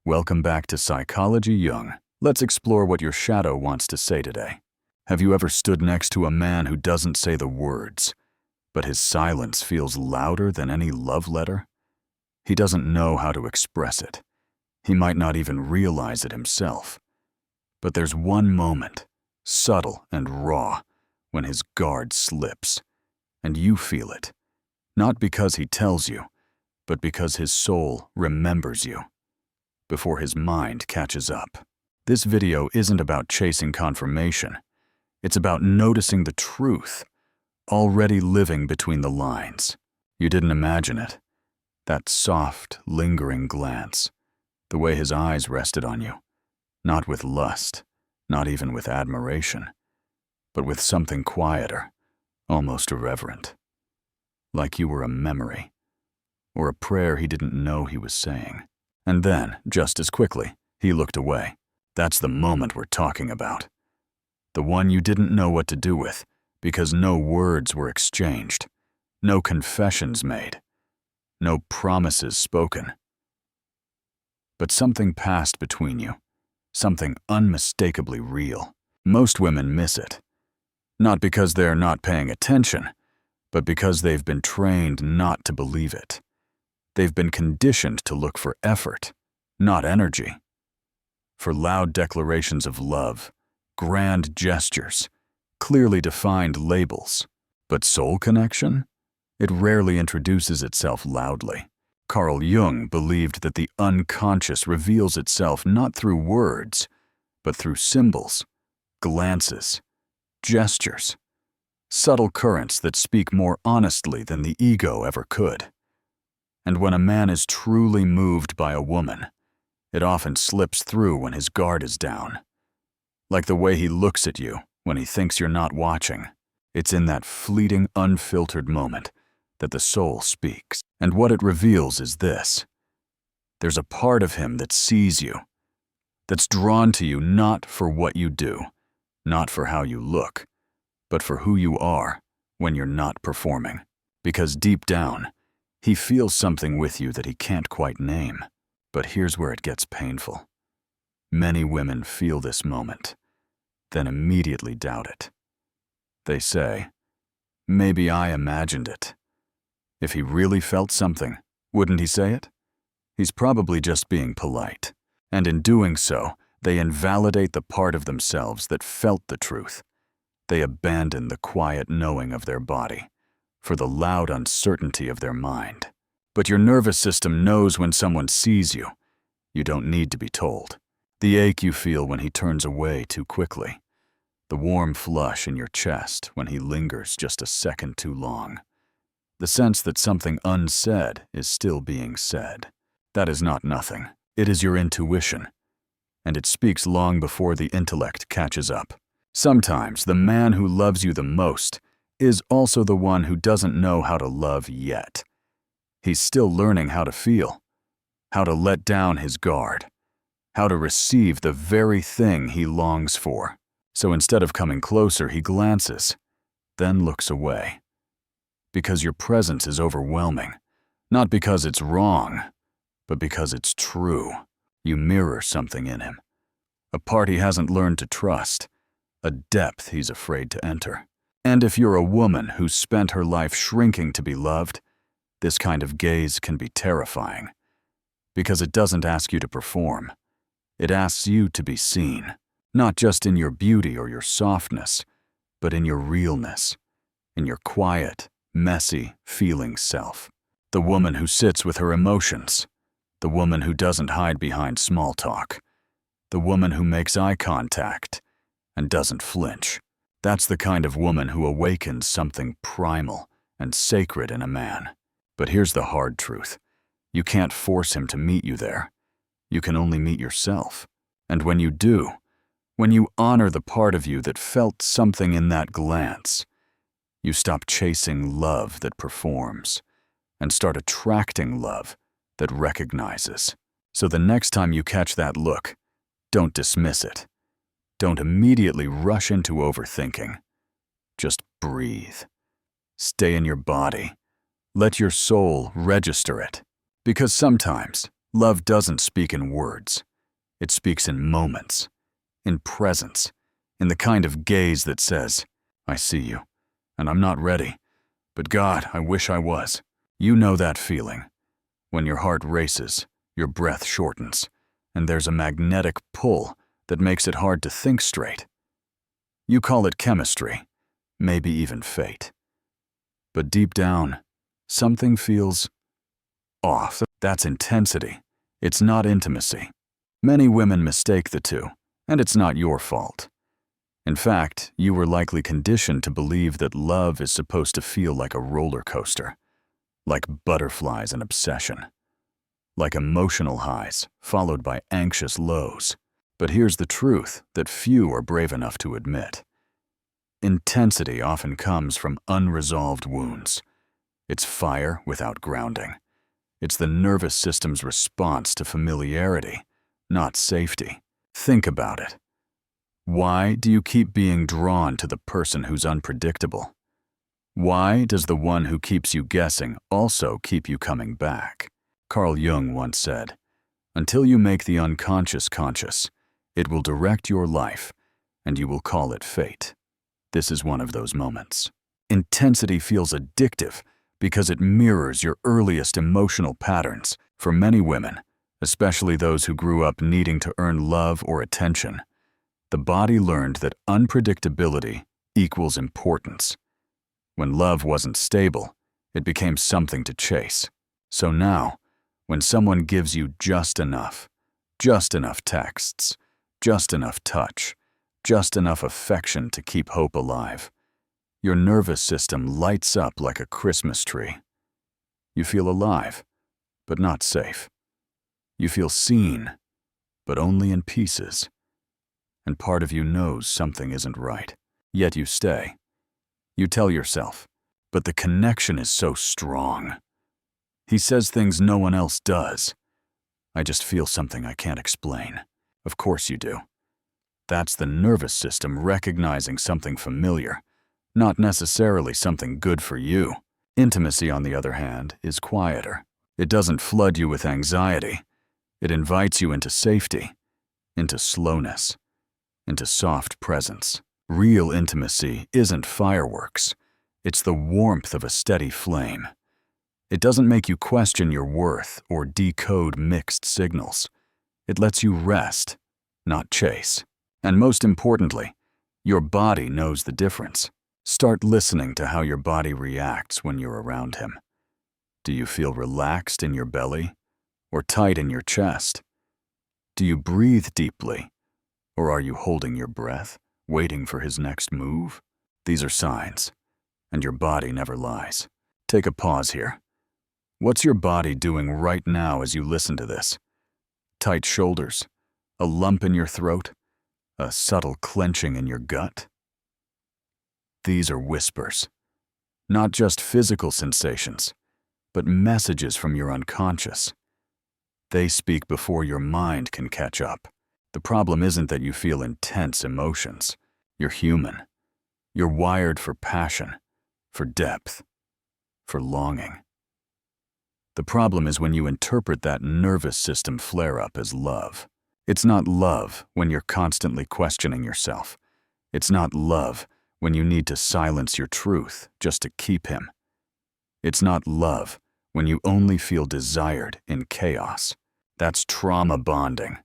Welcome back to Psychology Jung. Let's explore what your shadow wants to say today. Have you ever stood next to a man who doesn't say the words, but his silence feels louder than any love letter? He doesn't know how to express it. He might not even realize it himself. But there's one moment, subtle and raw, when his guard slips, and you feel it. Not because he tells you, but because his soul remembers you, before his mind catches up. This video isn't about chasing confirmation. It's about noticing the truth, already living between the lines. You didn't imagine it. That soft, lingering glance, the way his eyes rested on you, not with lust, not even with admiration, but with something quieter, almost irreverent, like you were a memory, or a prayer he didn't know he was saying. And then, just as quickly, he looked away. That's the moment we're talking about. The one you didn't know what to do with, because no words were exchanged, no confessions made, no promises spoken. But something passed between you, something unmistakably real. Most women miss it, not because they're not paying attention, but because they've been trained not to believe it. They've been conditioned to look for effort, not energy, for loud declarations of love, grand gestures, clearly defined labels. But soul connection? It rarely introduces itself loudly. Carl Jung believed that the unconscious reveals itself not through words, but through symbols, glances, gestures, subtle currents that speak more honestly than the ego ever could. And when a man is truly moved by a woman, it often slips through when his guard is down. Like the way he looks at you when he thinks you're not watching. It's in that fleeting, unfiltered moment that the soul speaks. And what it reveals is this: there's a part of him that sees you, that's drawn to you not for what you do, not for how you look, but for who you are when you're not performing. Because deep down, he feels something with you that he can't quite name. But here's where it gets painful. Many women feel this moment, then immediately doubt it. They say, maybe I imagined it. If he really felt something, wouldn't he say it? He's probably just being polite. And in doing so, they invalidate the part of themselves that felt the truth. They abandon the quiet knowing of their body for the loud uncertainty of their mind. But your nervous system knows when someone sees you. You don't need to be told. The ache you feel when he turns away too quickly. The warm flush in your chest when he lingers just a second too long. The sense that something unsaid is still being said. That is not nothing. It is your intuition. And it speaks long before the intellect catches up. Sometimes the man who loves you the most is also the one who doesn't know how to love yet. He's still learning how to feel, how to let down his guard, how to receive the very thing he longs for. So instead of coming closer, he glances, then looks away. Because your presence is overwhelming, not because it's wrong, but because it's true. You mirror something in him, a part he hasn't learned to trust, a depth he's afraid to enter. And if you're a woman who's spent her life shrinking to be loved, this kind of gaze can be terrifying, because it doesn't ask you to perform. It asks you to be seen, not just in your beauty or your softness, but in your realness, in your quiet, messy, feeling self. The woman who sits with her emotions, the woman who doesn't hide behind small talk, the woman who makes eye contact and doesn't flinch. That's the kind of woman who awakens something primal and sacred in a man. But here's the hard truth. You can't force him to meet you there. You can only meet yourself. And when you do, when you honor the part of you that felt something in that glance, you stop chasing love that performs and start attracting love that recognizes. So the next time you catch that look, don't dismiss it. Don't immediately rush into overthinking. Just breathe. Stay in your body. Let your soul register it. Because sometimes Love doesn't speak in words. It speaks in moments, in presence, in the kind of gaze that says, "I see you, and I'm not ready, but God, I wish I was." You know that feeling, when your heart races, your breath shortens, and there's a magnetic pull that makes it hard to think straight. You call it chemistry, maybe even fate. But deep down, something feels off. That's intensity. It's not intimacy. Many women mistake the two, and it's not your fault. In fact, you were likely conditioned to believe that love is supposed to feel like a roller coaster, like butterflies and obsession, like emotional highs followed by anxious lows. But here's the truth that few are brave enough to admit. Intensity often comes from unresolved wounds. It's fire without grounding. It's the nervous system's response to familiarity, not safety. Think about it. Why do you keep being drawn to the person who's unpredictable? Why does the one who keeps you guessing also keep you coming back? Carl Jung once said, "Until you make the unconscious conscious, it will direct your life, and you will call it fate." This is one of those moments. Intensity feels addictive because it mirrors your earliest emotional patterns. For many women, especially those who grew up needing to earn love or attention, the body learned that unpredictability equals importance. When love wasn't stable, it became something to chase. So now, when someone gives you just enough texts, just enough touch, just enough affection to keep hope alive, your nervous system lights up like a Christmas tree. You feel alive, but not safe. You feel seen, but only in pieces. And part of you knows something isn't right, yet you stay. You tell yourself, but the connection is so strong. He says things no one else does. I just feel something I can't explain. Of course you do. That's the nervous system recognizing something familiar, not necessarily something good for you. Intimacy, on the other hand, is quieter. It doesn't flood you with anxiety. It invites you into safety, into slowness, into soft presence. Real intimacy isn't fireworks. It's the warmth of a steady flame. It doesn't make you question your worth or decode mixed signals. It lets you rest, not chase. And most importantly, your body knows the difference. Start listening to how your body reacts when you're around him. Do you feel relaxed in your belly or tight in your chest? Do you breathe deeply, or are you holding your breath, waiting for his next move? These are signs, and your body never lies. Take a pause here. What's your body doing right now as you listen to this? Tight shoulders, a lump in your throat, a subtle clenching in your gut? These are whispers, not just physical sensations, but messages from your unconscious. They speak before your mind can catch up. The problem isn't that you feel intense emotions. You're human. You're wired for passion, for depth, for longing. The problem is when you interpret that nervous system flare-up as love. It's not love when you're constantly questioning yourself. It's not love when you need to silence your truth just to keep him. It's not love when you only feel desired in chaos. That's trauma bonding.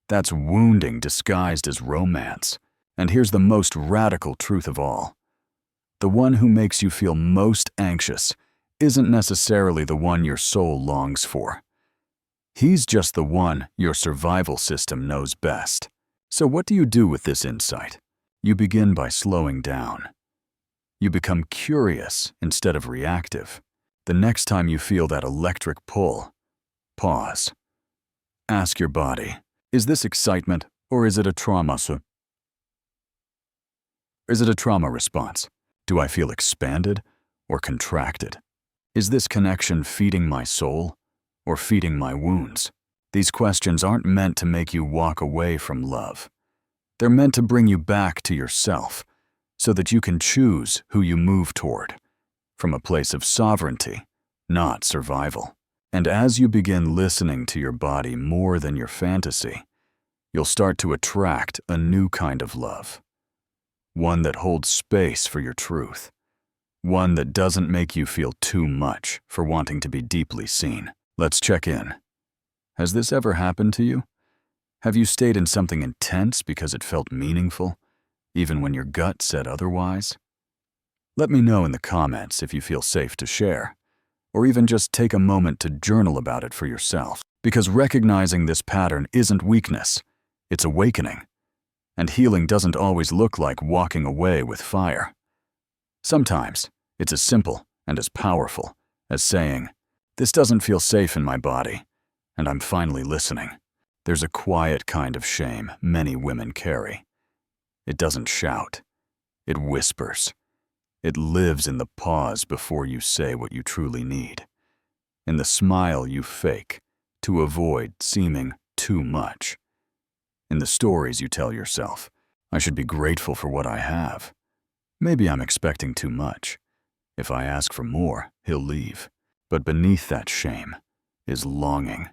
That's wounding disguised as romance. And here's the most radical truth of all. The one who makes you feel most anxious isn't necessarily the one your soul longs for. He's just the one your survival system knows best. So what do you do with this insight? You begin by slowing down. You become curious instead of reactive. The next time you feel that electric pull, pause. Ask your body, is this excitement or is it a trauma? Is it a trauma response? Do I feel expanded or contracted? Is this connection feeding my soul or feeding my wounds? These questions aren't meant to make you walk away from love. They're meant to bring you back to yourself so that you can choose who you move toward, from a place of sovereignty, not survival. And as you begin listening to your body more than your fantasy, you'll start to attract a new kind of love. One that holds space for your truth. One that doesn't make you feel too much for wanting to be deeply seen. Let's check in. Has this ever happened to you? Have you stayed in something intense because it felt meaningful, even when your gut said otherwise? Let me know in the comments if you feel safe to share, or even just take a moment to journal about it for yourself. Because recognizing this pattern isn't weakness, it's awakening. And healing doesn't always look like walking away with fire. Sometimes it's as simple and as powerful as saying, "This doesn't feel safe in my body, and I'm finally listening." There's a quiet kind of shame many women carry. It doesn't shout. It whispers. It lives in the pause before you say what you truly need, in the smile you fake to avoid seeming too much, in the stories you tell yourself, "I should be grateful for what I have. Maybe I'm expecting too much. If I ask for more, he'll leave." But beneath that shame is longing.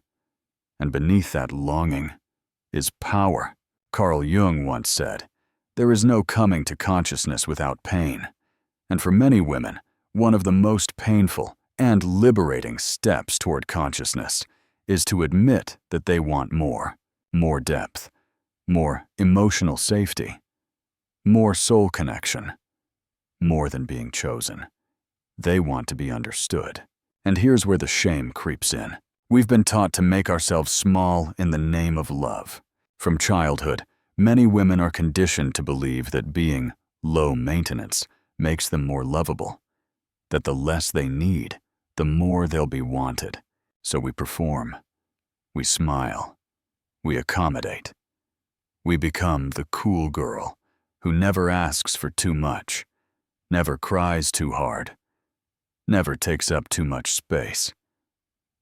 And beneath that longing is power. Carl Jung once said, "There is no coming to consciousness without pain." And for many women, one of the most painful and liberating steps toward consciousness is to admit that they want more depth, more emotional safety, more soul connection, more than being chosen. They want to be understood. And here's where the shame creeps in. We've been taught to make ourselves small in the name of love. From childhood, many women are conditioned to believe that being low maintenance makes them more lovable, that the less they need, the more they'll be wanted. So we perform, we smile, we accommodate. We become the cool girl who never asks for too much, never cries too hard, never takes up too much space.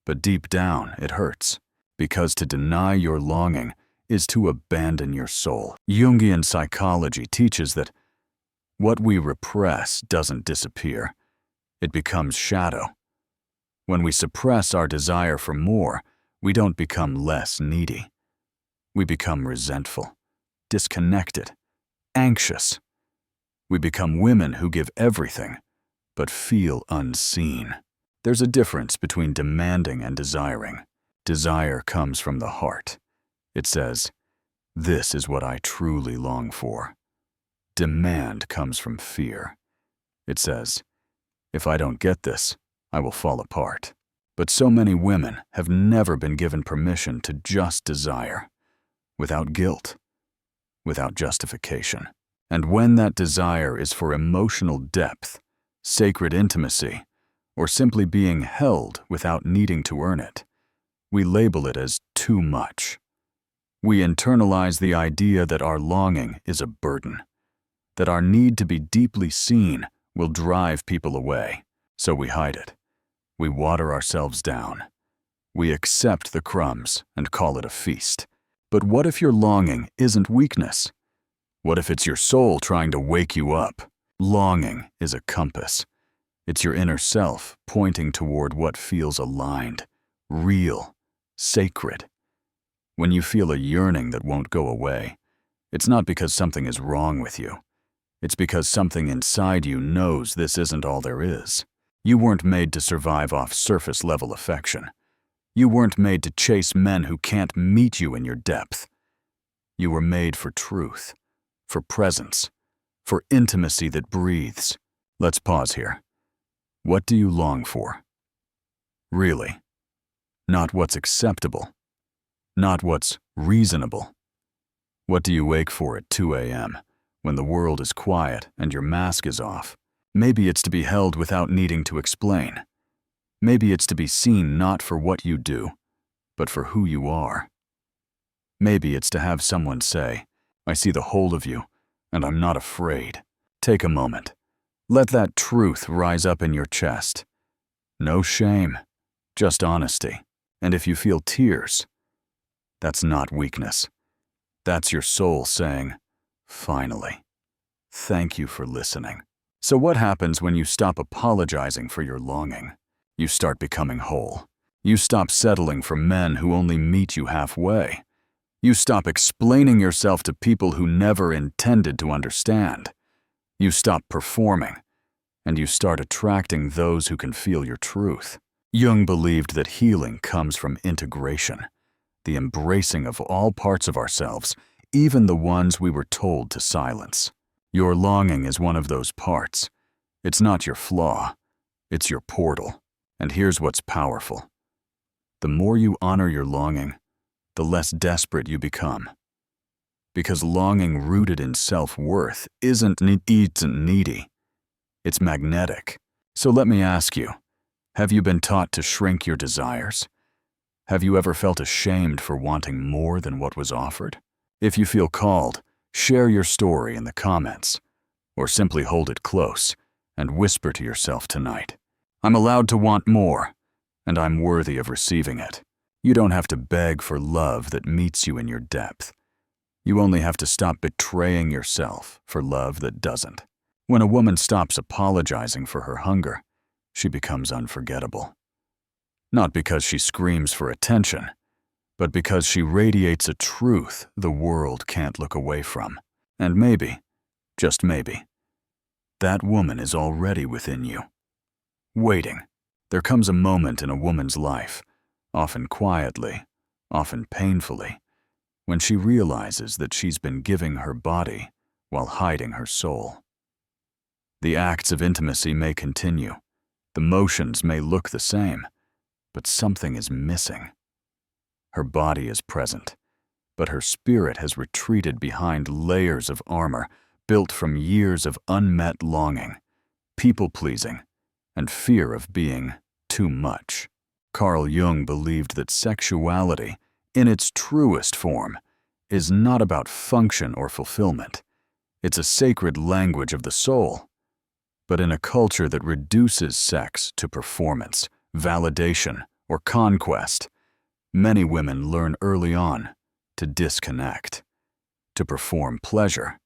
But deep down, it hurts, because to deny your longing is to abandon your soul. Jungian psychology teaches that what we repress doesn't disappear. It becomes shadow. When we suppress our desire for more, we don't become less needy. We become resentful, disconnected, anxious. We become women who give everything, but feel unseen. There's a difference between demanding and desiring. Desire comes from the heart. It says, "This is what I truly long for." Demand comes from fear. It says, "If I don't get this, I will fall apart." But so many women have never been given permission to just desire, without guilt, without justification. And when that desire is for emotional depth, sacred intimacy, or simply being held without needing to earn it, we label it as too much. We internalize the idea that our longing is a burden, that our need to be deeply seen will drive people away, so we hide it. We water ourselves down. We accept the crumbs and call it a feast. But what if your longing isn't weakness? What if it's your soul trying to wake you up? Longing is a compass. It's your inner self pointing toward what feels aligned, real, sacred. When you feel a yearning that won't go away, it's not because something is wrong with you. It's because something inside you knows this isn't all there is. You weren't made to survive off surface-level affection. You weren't made to chase men who can't meet you in your depth. You were made for truth, for presence, for intimacy that breathes. Let's pause here. What do you long for? Really? Not what's acceptable. Not what's reasonable. What do you wake for at 2 a.m. when the world is quiet and your mask is off? Maybe it's to be held without needing to explain. Maybe it's to be seen not for what you do, but for who you are. Maybe it's to have someone say, "I see the whole of you, and I'm not afraid." Take a moment. Let that truth rise up in your chest. No shame, just honesty. And if you feel tears, that's not weakness. That's your soul saying, "Finally, thank you for listening." So what happens when you stop apologizing for your longing? You start becoming whole. You stop settling for men who only meet you halfway. You stop explaining yourself to people who never intended to understand. You stop performing, and you start attracting those who can feel your truth. Jung believed that healing comes from integration, the embracing of all parts of ourselves, even the ones we were told to silence. Your longing is one of those parts. It's not your flaw, it's your portal. And here's what's powerful. The more you honor your longing, the less desperate you become. Because longing rooted in self-worth isn't needy, it's magnetic. So let me ask you, have you been taught to shrink your desires? Have you ever felt ashamed for wanting more than what was offered? If you feel called, share your story in the comments, or simply hold it close and whisper to yourself tonight, I'm allowed to want more, and I'm worthy of receiving it. You don't have to beg for love that meets you in your depth. You only have to stop betraying yourself for love that doesn't. When a woman stops apologizing for her hunger, she becomes unforgettable. Not because she screams for attention, but because she radiates a truth the world can't look away from. And maybe, just maybe, that woman is already within you, waiting. There comes a moment in a woman's life, often quietly, often painfully, when she realizes that she's been giving her body while hiding her soul. The acts of intimacy may continue, the motions may look the same, but something is missing. Her body is present, but her spirit has retreated behind layers of armor built from years of unmet longing, people-pleasing, and fear of being too much. Carl Jung believed that sexuality, in its truest form, is not about function or fulfillment. It's a sacred language of the soul. But in a culture that reduces sex to performance, validation, or conquest, many women learn early on to disconnect, to perform pleasure,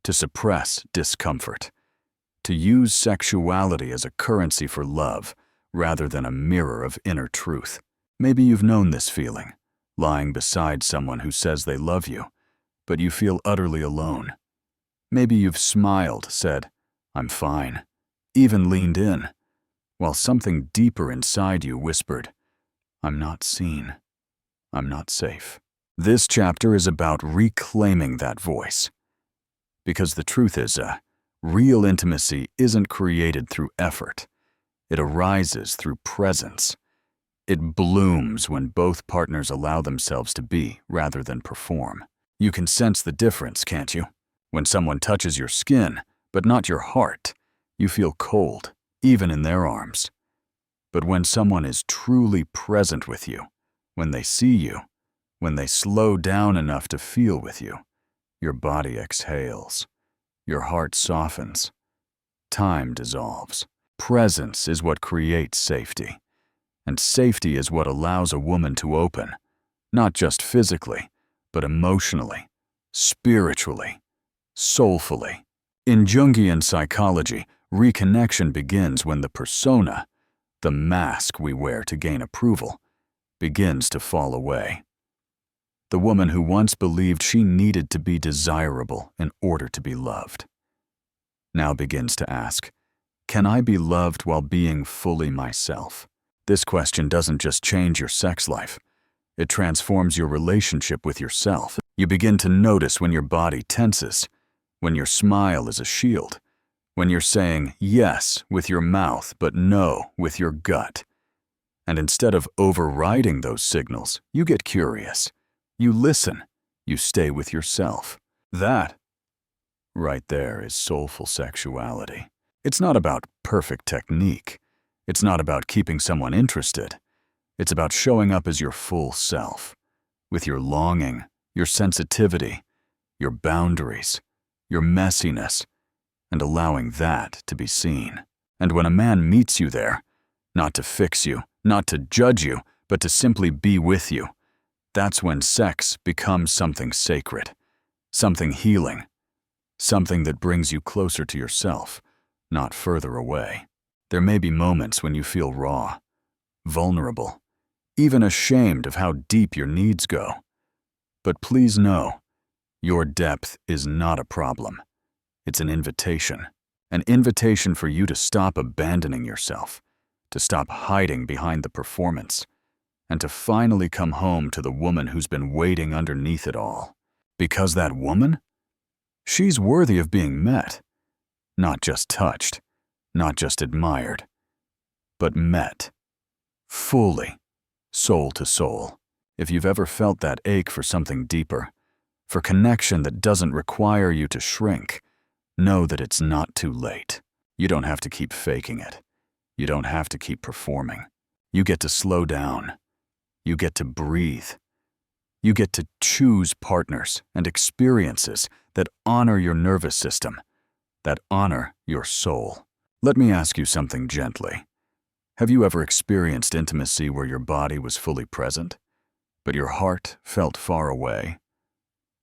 to suppress discomfort, to use sexuality as a currency for love rather than a mirror of inner truth. Maybe you've known this feeling, lying beside someone who says they love you, but you feel utterly alone. Maybe you've smiled, said, "I'm fine," even leaned in, while something deeper inside you whispered, "I'm not seen. I'm not safe." This chapter is about reclaiming that voice. Because the truth is, real intimacy isn't created through effort. It arises through presence. It blooms when both partners allow themselves to be rather than perform. You can sense the difference, can't you? When someone touches your skin, but not your heart, you feel cold, even in their arms. But when someone is truly present with you, when they see you, when they slow down enough to feel with you, your body exhales, your heart softens, time dissolves. Presence is what creates safety, and safety is what allows a woman to open, not just physically, but emotionally, spiritually, soulfully. In Jungian psychology, reconnection begins when the persona, the mask we wear to gain approval, begins to fall away. The woman who once believed she needed to be desirable in order to be loved now begins to ask, can I be loved while being fully myself? This question doesn't just change your sex life. It transforms your relationship with yourself. You begin to notice when your body tenses, when your smile is a shield, when you're saying yes with your mouth but no with your gut. And instead of overriding those signals, you get curious. You listen. You stay with yourself. That, right there, is soulful sexuality. It's not about perfect technique. It's not about keeping someone interested. It's about showing up as your full self, with your longing, your sensitivity, your boundaries, your messiness, and allowing that to be seen. And when a man meets you there, not to fix you, not to judge you, but to simply be with you, that's when sex becomes something sacred, something healing, something that brings you closer to yourself, not further away. There may be moments when you feel raw, vulnerable, even ashamed of how deep your needs go. But please know, your depth is not a problem. It's an invitation for you to stop abandoning yourself, to stop hiding behind the performance, and to finally come home to the woman who's been waiting underneath it all. Because that woman? She's worthy of being met, not just touched, not just admired, but met, fully, soul to soul. If you've ever felt that ache for something deeper, for connection that doesn't require you to shrink, know that it's not too late. You don't have to keep faking it. You don't have to keep performing. You get to slow down. You get to breathe. You get to choose partners and experiences that honor your nervous system, that honor your soul. Let me ask you something gently. Have you ever experienced intimacy where your body was fully present, but your heart felt far away?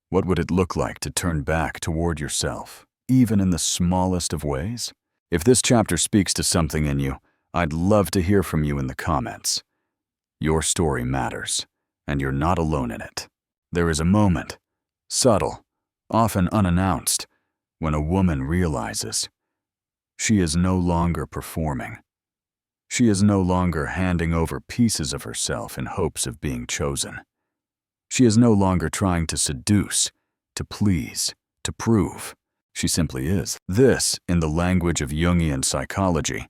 What would it look like to turn back toward yourself, even in the smallest of ways? If this chapter speaks to something in you, I'd love to hear from you in the comments. Your story matters, and you're not alone in it. There is a moment, subtle, often unannounced, when a woman realizes she is no longer performing. She is no longer handing over pieces of herself in hopes of being chosen. She is no longer trying to seduce, to please, to prove. She simply is. This, in the language of Jungian psychology,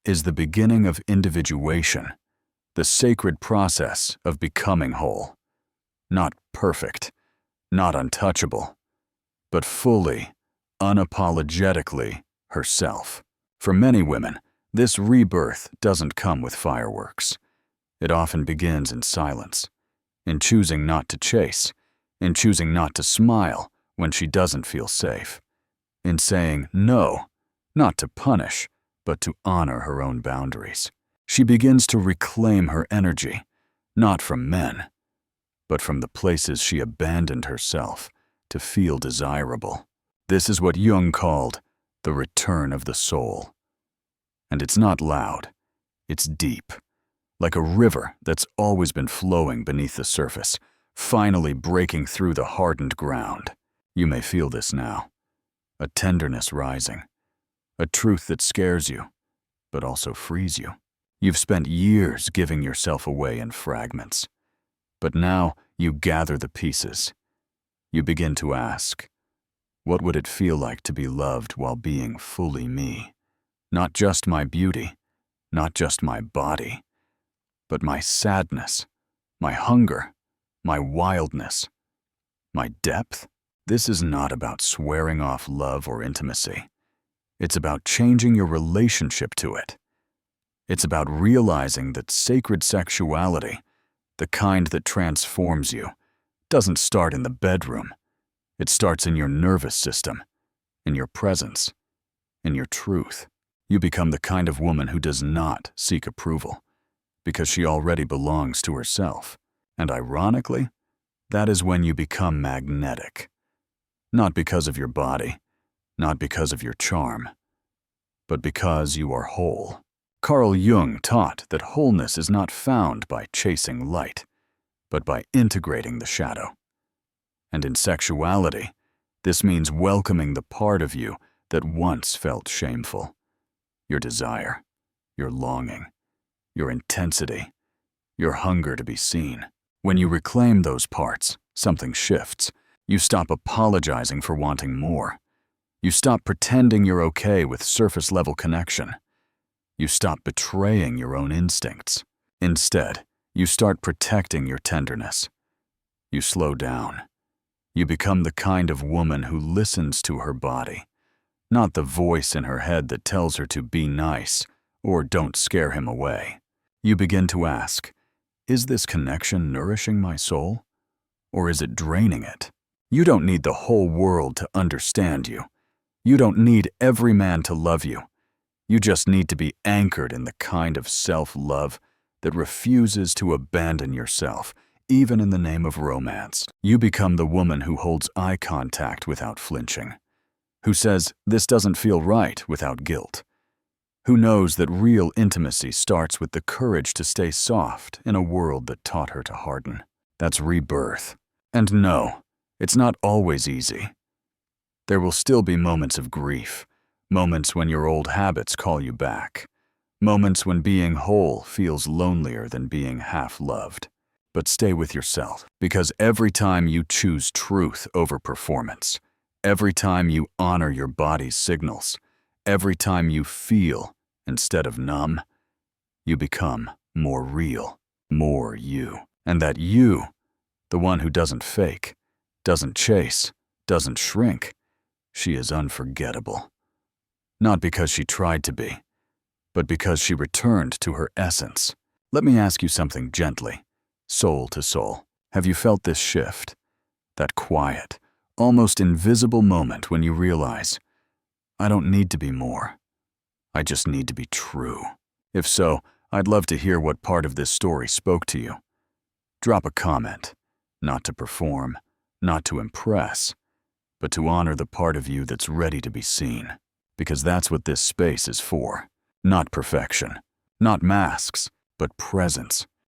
is the beginning of individuation, the sacred process of becoming whole. Not perfect, not untouchable, but fully, unapologetically herself. For many women, this rebirth doesn't come with fireworks. It often begins in silence, in choosing not to chase, in choosing not to smile when she doesn't feel safe, in saying no, not to punish, but to honor her own boundaries. She begins to reclaim her energy, not from men, but from the places she abandoned herself to feel desirable. This is what Jung called the return of the soul. And it's not loud, it's deep, like a river that's always been flowing beneath the surface, finally breaking through the hardened ground. You may feel this now, a tenderness rising, a truth that scares you, but also frees you. You've spent years giving yourself away in fragments, but now you gather the pieces. You begin to ask, what would it feel like to be loved while being fully me? Not just my beauty, not just my body, but my sadness, my hunger, my wildness, my depth. This is not about swearing off love or intimacy. It's about changing your relationship to it. It's about realizing that sacred sexuality, the kind that transforms you, doesn't start in the bedroom. It starts in your nervous system, in your presence, in your truth. You become the kind of woman who does not seek approval, because she already belongs to herself. And ironically, that is when you become magnetic. Not because of your body, not because of your charm, but because you are whole. Carl Jung taught that wholeness is not found by chasing light, but by integrating the shadow. And in sexuality, this means welcoming the part of you that once felt shameful. Your desire, your longing, your intensity, your hunger to be seen. When you reclaim those parts, something shifts. You stop apologizing for wanting more. You stop pretending you're okay with surface-level connection. You stop betraying your own instincts. Instead, you start protecting your tenderness. You slow down. You become the kind of woman who listens to her body, not the voice in her head that tells her to be nice or don't scare him away. You begin to ask, is this connection nourishing my soul, or is it draining it? You don't need the whole world to understand you. You don't need every man to love you. You just need to be anchored in the kind of self-love that refuses to abandon yourself, even in the name of romance. You become the woman who holds eye contact without flinching, who says, this doesn't feel right without guilt, who knows that real intimacy starts with the courage to stay soft in a world that taught her to harden. That's rebirth. And no, it's not always easy. There will still be moments of grief, moments when your old habits call you back, moments when being whole feels lonelier than being half-loved. But stay with yourself, because every time you choose truth over performance, every time you honor your body's signals, every time you feel instead of numb, you become more real, more you. And that you, the one who doesn't fake, doesn't chase, doesn't shrink, she is unforgettable. Not because she tried to be, but because she returned to her essence. Let me ask you something gently, soul to soul. Have you felt this shift? That quiet, almost invisible moment when you realize, I don't need to be more. I just need to be true. If so, I'd love to hear what part of this story spoke to you. Drop a comment, not to perform, not to impress, but to honor the part of you that's ready to be seen. Because that's what this space is for. Not perfection, not masks, but presence.